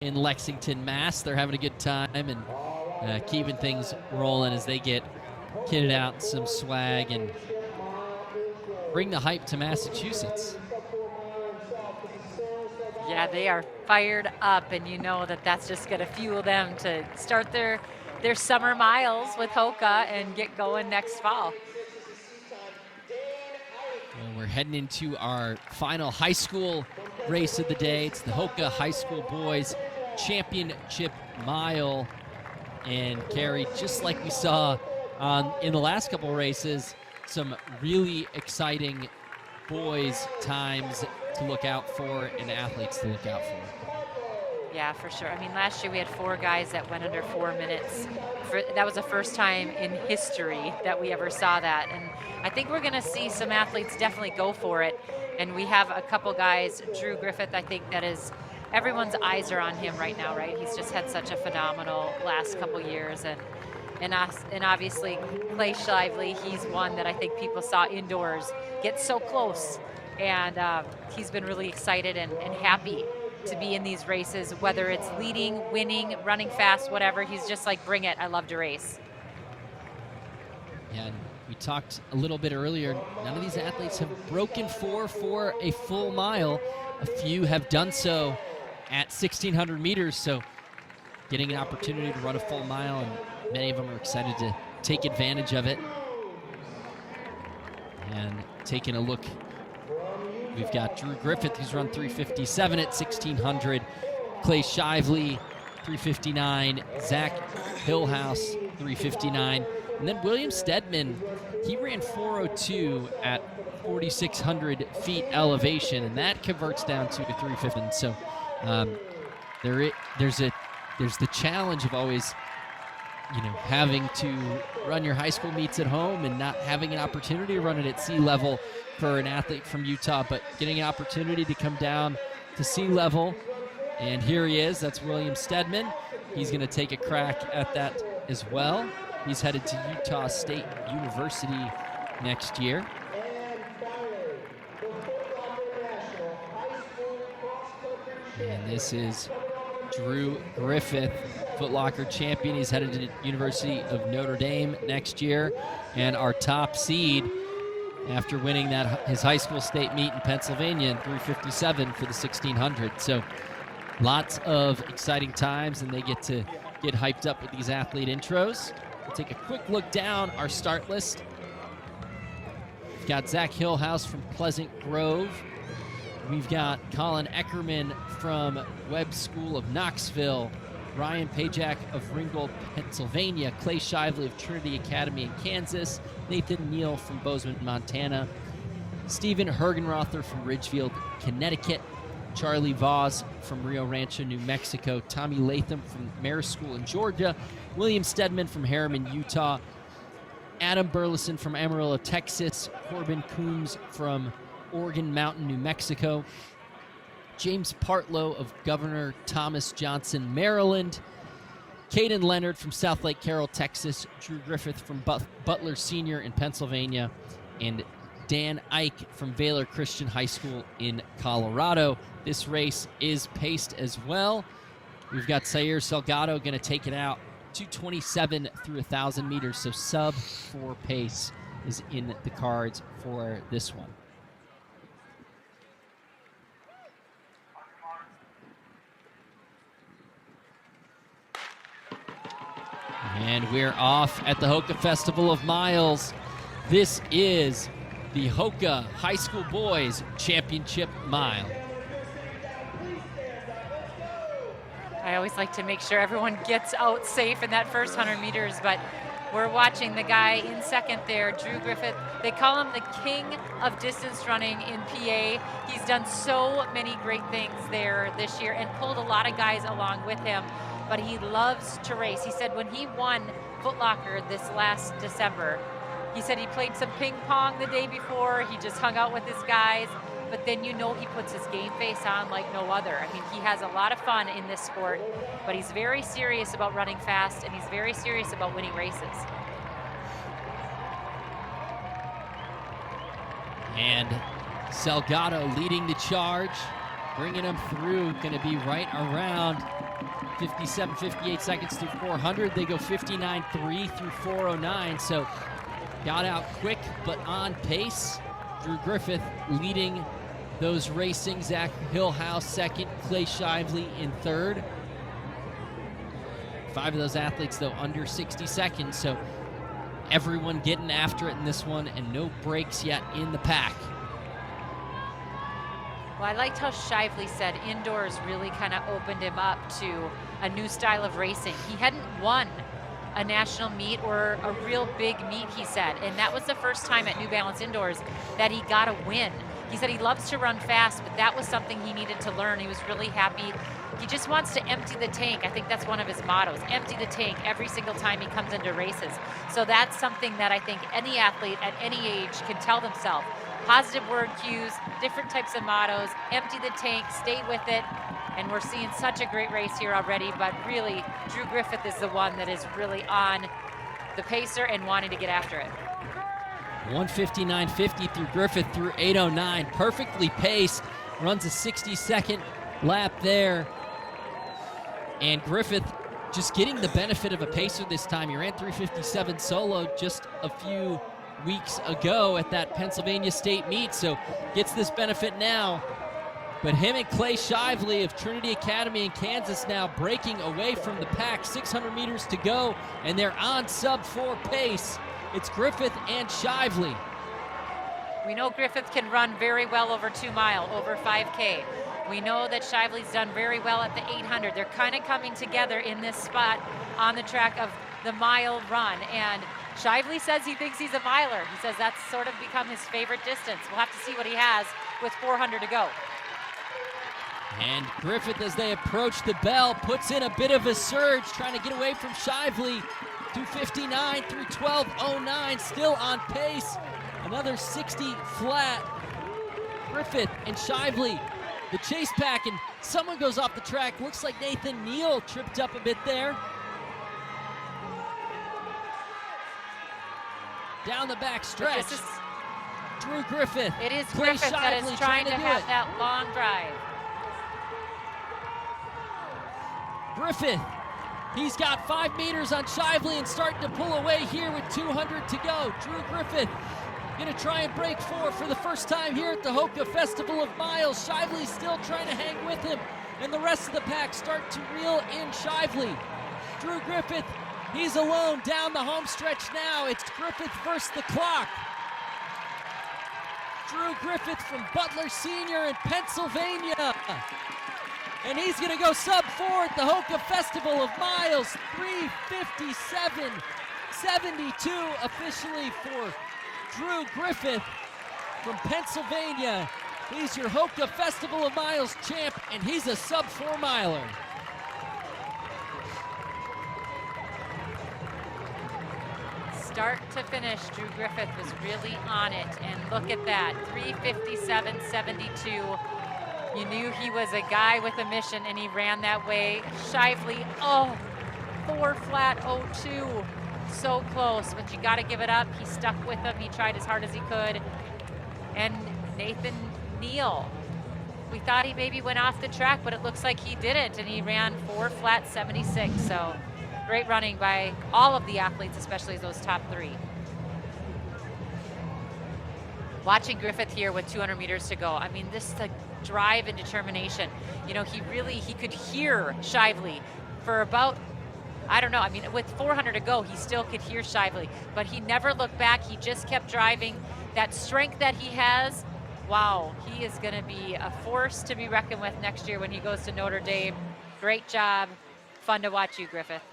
in Lexington, Mass. They're having a good time and keeping things rolling as they get kitted out in some swag and bring the hype to Massachusetts. Yeah, they are fired up, and you know that that's just going to fuel them to start their summer miles with HOKA and get going next fall. Well, we're heading into our final high school race of the day. It's the HOKA High School Boys Championship Mile. And Carrie, just like we saw in the last couple races, some really exciting boys times to look out for and athletes to look out for. Yeah, for sure. I mean, last year we had 4 guys that went under 4 minutes. That was the first time in history that we ever saw that. And I think we're going to see some athletes definitely go for it. And we have a couple guys, Drew Griffith, I think that is, everyone's eyes are on him right now, right? He's just had such a phenomenal last couple years. And obviously Clay Shively, he's one that I think people saw indoors get so close. And he's been really excited and happy to be in these races, whether it's leading, winning, running fast, whatever. He's just like, bring it. I love to race. Yeah, and we talked a little bit earlier. None of these athletes have broken 4 for a full mile. A few have done so at 1,600 meters, so getting an opportunity to run a full mile, and many of them are excited to take advantage of it. And taking a look, we've got Drew Griffith, who's run 3:57 at 1,600. Clay Shively, 3:59. Zach Hillhouse, 3:59. And then William Stedman, he ran 4:02 at 4,600 feet elevation, and that converts down to 3:50. So there's the challenge of always, having to run your high school meets at home and not having an opportunity to run it at sea level for an athlete from Utah, but getting an opportunity to come down to sea level. And here he is. That's William Stedman. He's going to take a crack at that as well. He's headed to Utah State University next year. And this is Drew Griffith, Foot Locker champion. He's headed to the University of Notre Dame next year. And our top seed, after winning his high school state meet in Pennsylvania in 3:57 for the 1,600. So lots of exciting times, and they get to get hyped up with these athlete intros. We'll take a quick look down our start list. We've got Zach Hillhouse from Pleasant Grove. We've got Colin Eckerman from Webb School of Knoxville. Ryan Pajak of Ringgold, Pennsylvania. Clay Shively of Trinity Academy in Kansas. Nathan Neal from Bozeman, Montana. Stephen Hergenrother from Ridgefield, Connecticut. Charlie Voss from Rio Rancho, New Mexico. Tommy Latham from Marist School in Georgia. William Stedman from Harriman, Utah. Adam Burleson from Amarillo, Texas. Corbin Coombs from Oregon Mountain, New Mexico. James Partlow of Governor Thomas Johnson, Maryland. Caden Leonard from South Lake Carroll, Texas. Drew Griffith from Butler Senior in Pennsylvania. And Dan Ike from Baylor Christian High School in Colorado. This race is paced as well. We've got Sayer Salgado going to take it out 2:27 through 1,000 meters, so sub-4 pace is in the cards for this one. And we're off at the HOKA Festival of Miles. This is the HOKA High School Boys Championship Mile. I always like to make sure everyone gets out safe in that first 100 meters, but we're watching the guy in second there, Drew Griffith. They call him the king of distance running in PA. He's done so many great things there this year and pulled a lot of guys along with him, but he loves to race. He said when he won Foot Locker this last December, he said he played some ping pong the day before. He just hung out with his guys, but then he puts his game face on like no other. I mean, he has a lot of fun in this sport, but he's very serious about running fast, and he's very serious about winning races. And Salgado leading the charge. bringing them through. Going to be right around 57, 58 seconds through 400. They go 59.3 through 409. So got out quick, but on pace. Drew Griffith leading those racing. Zach Hillhouse second, Clay Shively in third. 5 of those athletes, though, under 60 seconds. So everyone getting after it in this one, and no breaks yet in the pack. Well, I liked how Shively said indoors really kind of opened him up to a new style of racing. He hadn't won a national meet or a real big meet, he said, and that was the first time at New Balance Indoors that he got a win. He said he loves to run fast, but that was something he needed to learn. He was really happy. He just wants to empty the tank. I think that's one of his mottos, empty the tank every single time he comes into races. So that's something that I think any athlete at any age can tell themselves. Positive word cues, different types of mottos, empty the tank, stay with it. And we're seeing such a great race here already, but really, Drew Griffith is the one that is really on the pacer and wanting to get after it. 159.50 through Griffith through 809. Perfectly paced. Runs a 60-second lap there. And Griffith just getting the benefit of a pacer this time. He ran 3:57 solo just a few weeks ago at that Pennsylvania State meet, so gets this benefit now. But him and Clay Shively of Trinity Academy in Kansas now breaking away from the pack. 600 meters to go, and they're on sub-4 pace. It's Griffith and Shively. We know Griffith can run very well over 2 mile, over 5K. We know that Shively's done very well at the 800. They're kind of coming together in this spot on the track of the mile run. And Shively says he thinks he's a miler. He says that's sort of become his favorite distance. We'll have to see what he has with 400 to go. And Griffith, as they approach the bell, puts in a bit of a surge, trying to get away from Shively. 2:59 through 12:09, still on pace. Another 60 flat. Griffith and Shively, the chase pack, and someone goes off the track. Looks like Nathan Neal tripped up a bit there. Down the back stretch. Drew Griffith. It is Clay Griffith that Shively is trying to have it. that long drive. Griffith, he's got 5 meters on Shively and starting to pull away here with 200 to go. Drew Griffith gonna try and break 4 for the first time here at the HOKA Festival of Miles. Shively still trying to hang with him, and the rest of the pack start to reel in Shively. Drew Griffith, he's alone down the home stretch now. It's Griffith versus the clock. Drew Griffith from Butler Senior in Pennsylvania. And he's going to go sub-4 at the HOKA Festival of Miles. 3:57.72 officially for Drew Griffith from Pennsylvania. He's your HOKA Festival of Miles champ, and he's a sub-4 miler. Start to finish, Drew Griffith was really on it, and look at that, 3:57.72. You knew he was a guy with a mission, and he ran that way. Shively, 4 flat 02. So close, but you got to give it up. He stuck with him. He tried as hard as he could. And Nathan Neal, we thought he maybe went off the track, but it looks like he didn't, and he ran 4 flat 76. So great running by all of the athletes, especially those top 3. Watching Griffith here with 200 meters to go, I mean, this is the drive and determination. You know, he could hear Shively for about, I don't know, I mean, with 400 to go, he still could hear Shively, but he never looked back. He just kept driving. That strength that he has, wow, he is going to be a force to be reckoned with next year when he goes to Notre Dame. Great job. Fun to watch you, Griffith.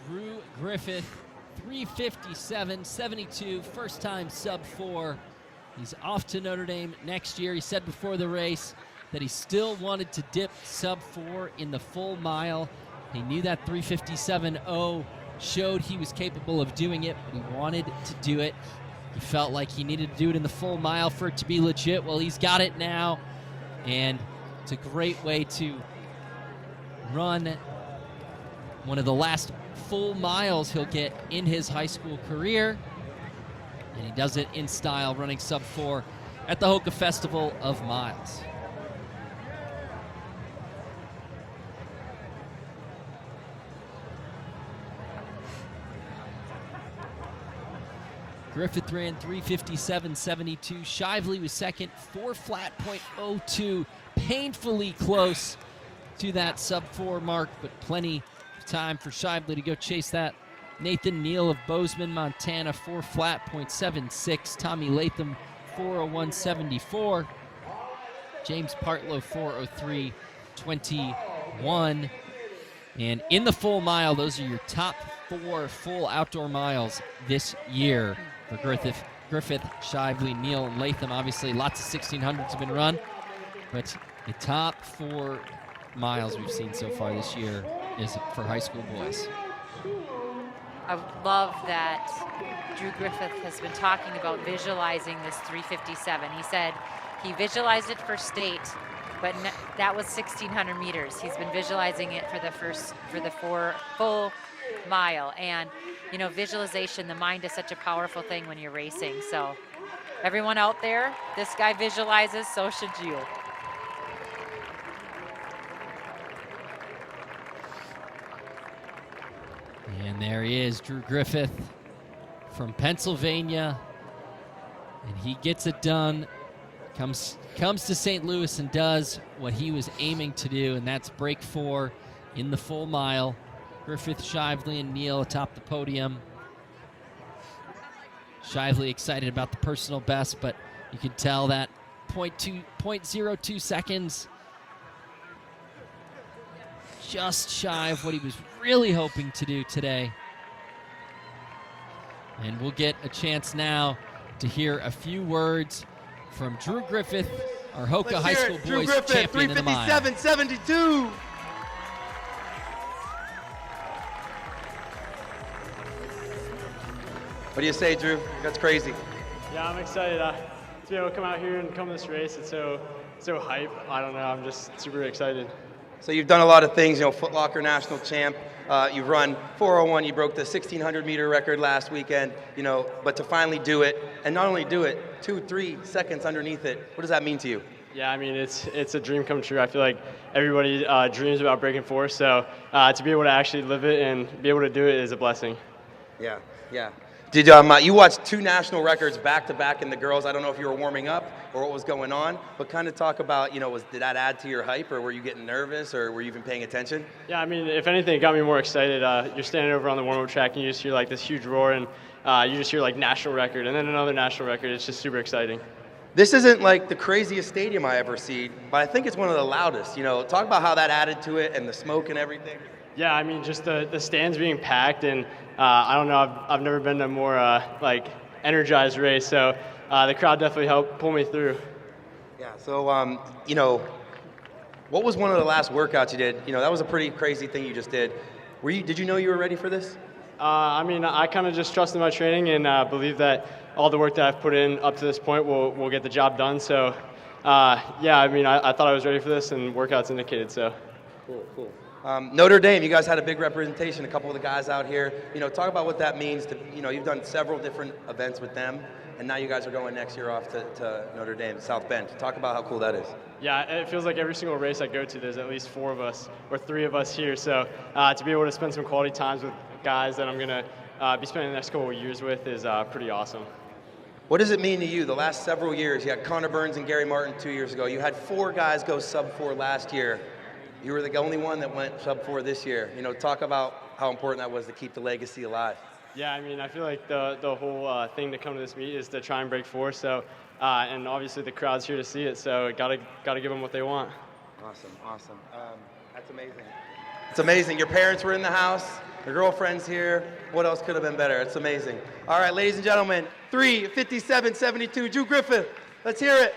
Drew Griffith, 3:57.72, first time sub-4. He's off to Notre Dame next year. He said before the race that he still wanted to dip sub-4 in the full mile. He knew that 3:57.0 showed he was capable of doing it, but he wanted to do it. He felt like he needed to do it in the full mile for it to be legit. Well, he's got it now, and it's a great way to run one of the last full miles he'll get in his high school career. And he does it in style, running sub-4 at the HOKA Festival of Miles. Griffith ran 3:57.72. Shively was second, 4 flat .02. Painfully close to that sub-4 mark, but plenty of time for Shively to go chase that. Nathan Neal of Bozeman, Montana, 4 flat .76. Tommy Latham, 4:01.74. James Partlow, 4:03.21. And in the full mile, those are your top 4 full outdoor miles this year for Griffith, Shively, Neal, and Latham. Obviously, lots of 1600s have been run, but the top 4 miles we've seen so far this year is for high school boys. I love that Drew Griffith has been talking about visualizing this 3:57. He said he visualized it for state, but that was 1600 meters. He's been visualizing it for the 4 full mile. And, you know, visualization, the mind is such a powerful thing when you're racing. So everyone out there, this guy visualizes, so should you. And there he is, Drew Griffith from Pennsylvania. And he gets it done. Comes to St. Louis and does what he was aiming to do, and that's break 4 in the full mile. Griffith, Shively, and Neal atop the podium. Shively excited about the personal best, but you can tell that 0.02 seconds, just shy of what he was really hoping to do today. And we'll get a chance now to hear a few words from Drew Griffith, our HOKA High School Boys champion in the mile. 3:57.72. What do you say, Drew? That's crazy. Yeah, I'm excited to be able to come out here and come to this race. It's so hype. I don't know. I'm just super excited. So you've done a lot of things, you know, Foot Locker national champ. You've run 4:01. You broke the 1600 meter record last weekend, you know, but to finally do it, and not only do it, 2-3 seconds underneath it, what does that mean to you? Yeah, I mean, it's a dream come true. I feel like everybody dreams about breaking 4, so to be able to actually live it and be able to do it is a blessing. Yeah, yeah. Did you watched 2 national records back to back in the girls? I don't know if you were warming up or what was going on, but kind of talk about, you know, did that add to your hype, or were you getting nervous, or were you even paying attention? Yeah, I mean, if anything, it got me more excited. You're standing over on the warm-up track and you just hear like this huge roar, and you just hear like national record and then another national record. It's just super exciting. This isn't like the craziest stadium I ever seen, but I think it's one of the loudest. You know, talk about how that added to it and the smoke and everything. Yeah, I mean, just the stands being packed, and I don't know, I've never been to a more like energized race, so the crowd definitely helped pull me through. Yeah, so you know, what was one of the last workouts you did? You know, that was a pretty crazy thing you just did. Did you know you were ready for this? I mean, I kind of just trusted my training and believe that all the work that I've put in up to this point will get the job done. So, yeah, I mean, I thought I was ready for this, and workouts indicated so. Cool. Notre Dame, you guys had a big representation, a couple of the guys out here. You know, talk about what that means to, you know, you've done several different events with them, and now you guys are going next year off to Notre Dame, South Bend. Talk about how cool that is. Yeah, it feels like every single race I go to, there's at least 4 of us or 3 of us here. So to be able to spend some quality times with guys that I'm going to be spending the next couple of years with is pretty awesome. What does it mean to you? The last several years, you had Connor Burns and Gary Martin 2 years ago. You had 4 guys go sub-4 last year. You were the only one that went sub-4 this year. You know, talk about how important that was to keep the legacy alive. Yeah, I mean, I feel like the whole thing to come to this meet is to try and break 4. So, and obviously the crowd's here to see it. So, gotta give them what they want. Awesome. That's amazing. It's amazing. Your parents were in the house. Your girlfriend's here. What else could have been better? It's amazing. All right, ladies and gentlemen, 3:57.72. Drew Griffith. Let's hear it.